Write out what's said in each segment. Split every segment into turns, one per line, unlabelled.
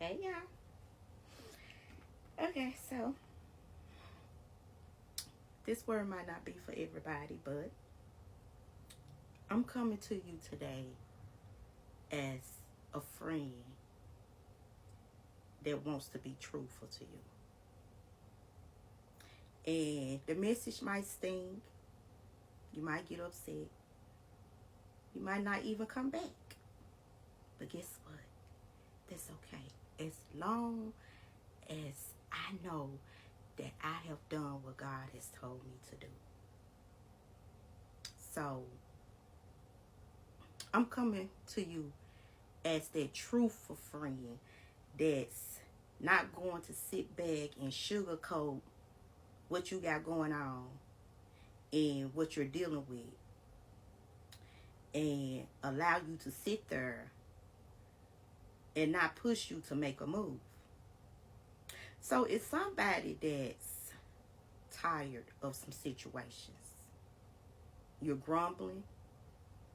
Hey y'all. Okay, so this word might not be for everybody, but I'm coming to you today as a friend that wants to be truthful to you. And the message might sting. You might get upset. You might not even come back. But guess what? That's okay. As long as I know that I have done what God has told me to do. So, I'm coming to you as that truthful friend that's not going to sit back and sugarcoat what you got going on and what you're dealing with and allow you to sit there and not push you to make a move. So it's somebody that's tired of some situations. You're grumbling,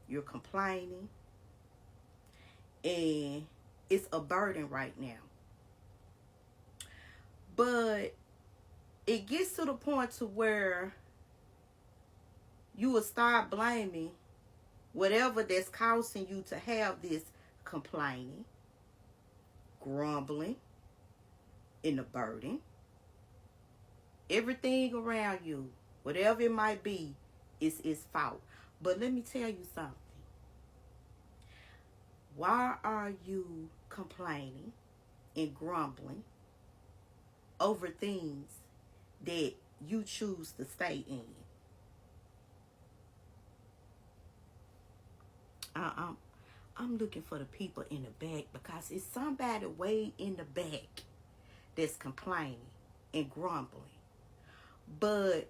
you're complaining, and it's a burden right now. But it gets to the point to where you will start blaming whatever that's causing you to have this complaining, grumbling, and the burden. Everything around you, whatever it might be, is its fault. But let me tell you something. Why are you complaining and grumbling over things that you choose to stay in? I'm looking for the people in the back because it's somebody way in the back that's complaining and grumbling. But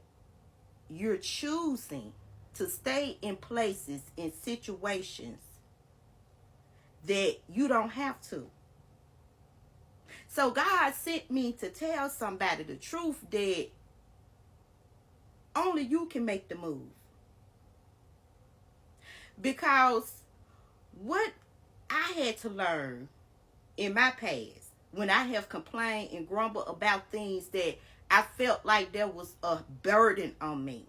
you're choosing to stay in places, in situations that you don't have to. So God sent me to tell somebody the truth that only you can make the move. Because what I had to learn in my past, when I have complained and grumbled about things that I felt like there was a burden on me,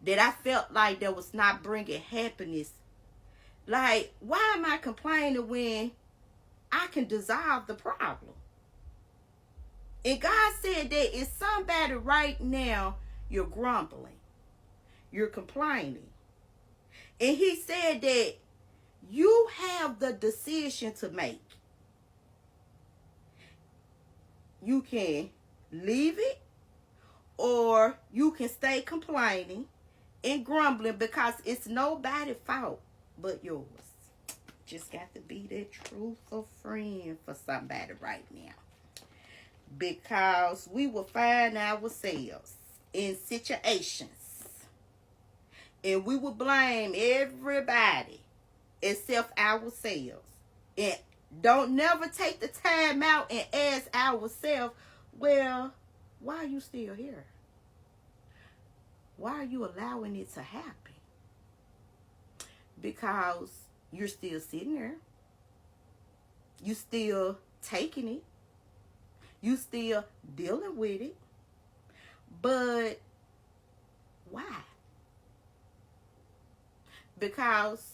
that I felt like there was not bringing happiness. Like, why am I complaining when I can dissolve the problem? And God said that it's somebody right now, you're grumbling, you're complaining. And he said that you have the decision to make. You can leave it, or you can stay complaining and grumbling because it's nobody's fault but yours. Just got to be that truthful friend for somebody right now. Because we will find ourselves in situations and we will blame everybody except ourselves. And don't never take the time out and ask ourselves, well, why are you still here? Why are you allowing it to happen? Because you're still sitting there. You still taking it. You still dealing with it. But why? Because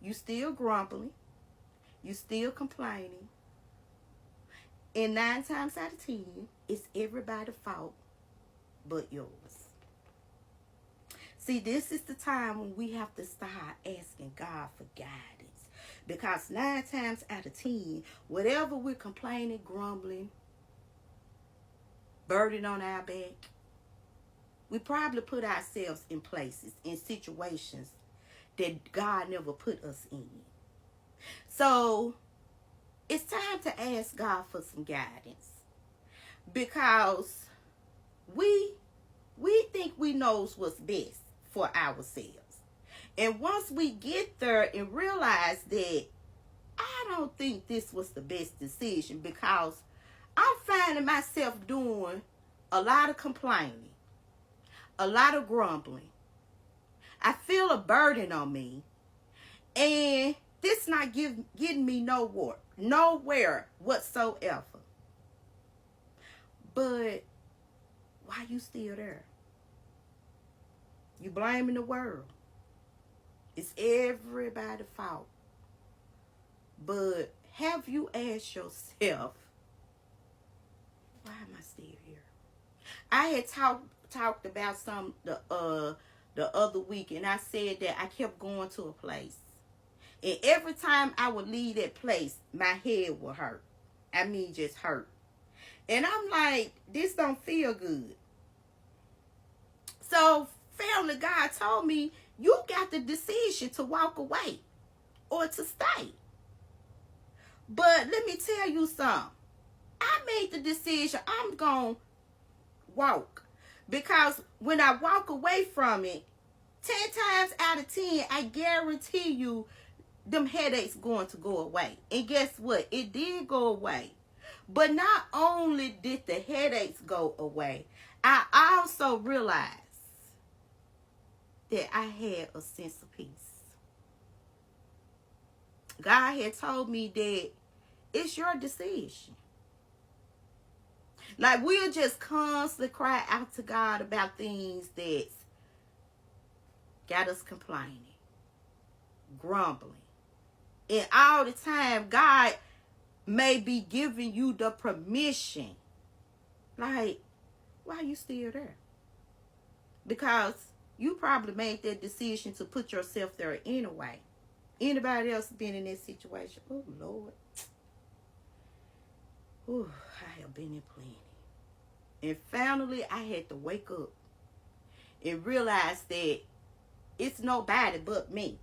you still grumbling. You still complaining. And 9 times out of 10, it's everybody's fault but yours. See, this is the time when we have to start asking God for guidance. Because 9 times out of 10, whatever we're complaining, grumbling, burden on our back, we probably put ourselves in places, in situations that God never put us in. So, it's time to ask God for some guidance. Because we think we knows what's best for ourselves. And once we get there and realize that I don't think this was the best decision, because I'm finding myself doing a lot of complaining, a lot of grumbling. I feel a burden on me. And This not getting me nowhere whatsoever. But why you still there? You blaming the world. It's everybody's fault. But have you asked yourself, why am I still here? I had talked about some the other week, and I said that I kept going to a place, and every time I would leave that place, my head would hurt. I mean, just hurt. And I'm like, this don't feel good. So, family, God told me, you got the decision to walk away or to stay. But let me tell you something. I made the decision I'm going to walk. Because when I walk away from it, 10 times out of 10, I guarantee you, them headaches going to go away. And guess what? It did go away. But not only did the headaches go away, I also realized that I had a sense of peace. God had told me that it's your decision. Like, we'll just constantly cry out to God about things that got us complaining, grumbling. And all the time, God may be giving you the permission. Like, why are you still there? Because you probably made that decision to put yourself there anyway. Anybody else been in that situation? Oh, Lord. Oh, I have been in plenty. And finally, I had to wake up and realize that it's nobody but me.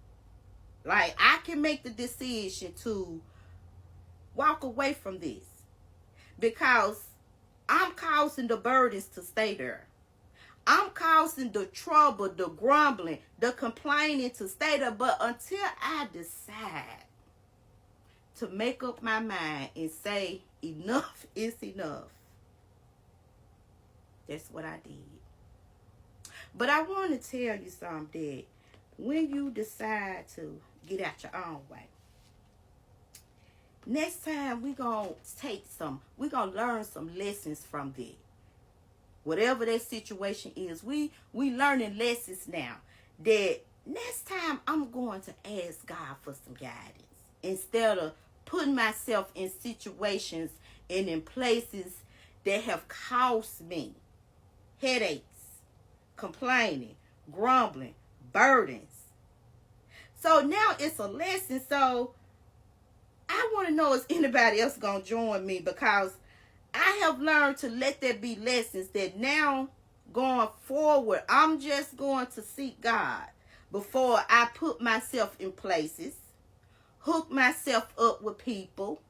Like, I can make the decision to walk away from this because I'm causing the burdens to stay there. I'm causing the trouble, the grumbling, the complaining to stay there. But until I decide to make up my mind and say enough is enough, that's what I did. But I want to tell you something, that when you decide to get out your own way, next time we're going to learn some lessons from that. Whatever that situation is, we learning lessons now. That next time I'm going to ask God for some guidance instead of putting myself in situations and in places that have caused me headaches, complaining, grumbling, burdens. So now it's a lesson. So I want to know, is anybody else going to join me? Because I have learned to let there be lessons that now going forward, I'm just going to seek God before I put myself in places, hook myself up with people.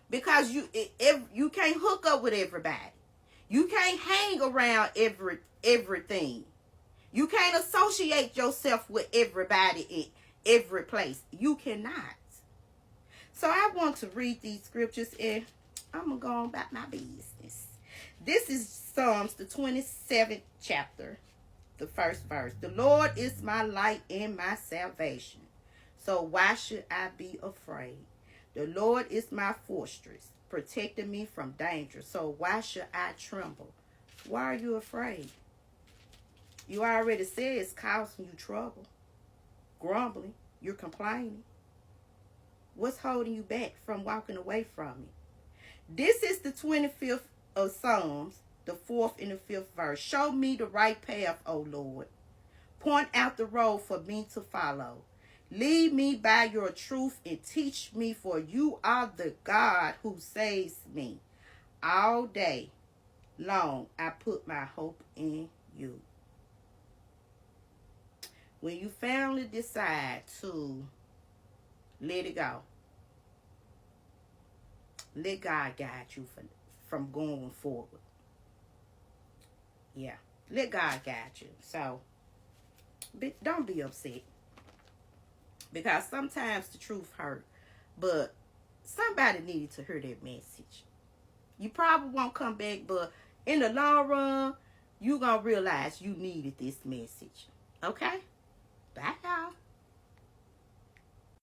Because you can't hook up with everybody. You can't hang around everything. You can't associate yourself with everybody in every place. You cannot. So I want to read these scriptures and I'm going to go on about my business. This is Psalms, the 27th chapter, the first verse. The Lord is my light and my salvation. So why should I be afraid? The Lord is my fortress, protecting me from danger. So why should I tremble? Why are you afraid? You already said it's causing you trouble, grumbling, you're complaining. What's holding you back from walking away from it? This is the 25th of Psalms, the 4th and the 5th verse. Show me the right path, O Lord. Point out the road for me to follow. Lead me by your truth and teach me, for you are the God who saves me. All day long I put my hope in you. When you finally decide to let it go, let God guide you from going forward. Yeah, let God guide you. So, don't be upset. Because sometimes the truth hurt. But somebody needed to hear that message. You probably won't come back, but in the long run, you're going to realize you needed this message. Okay? Bye, y'all.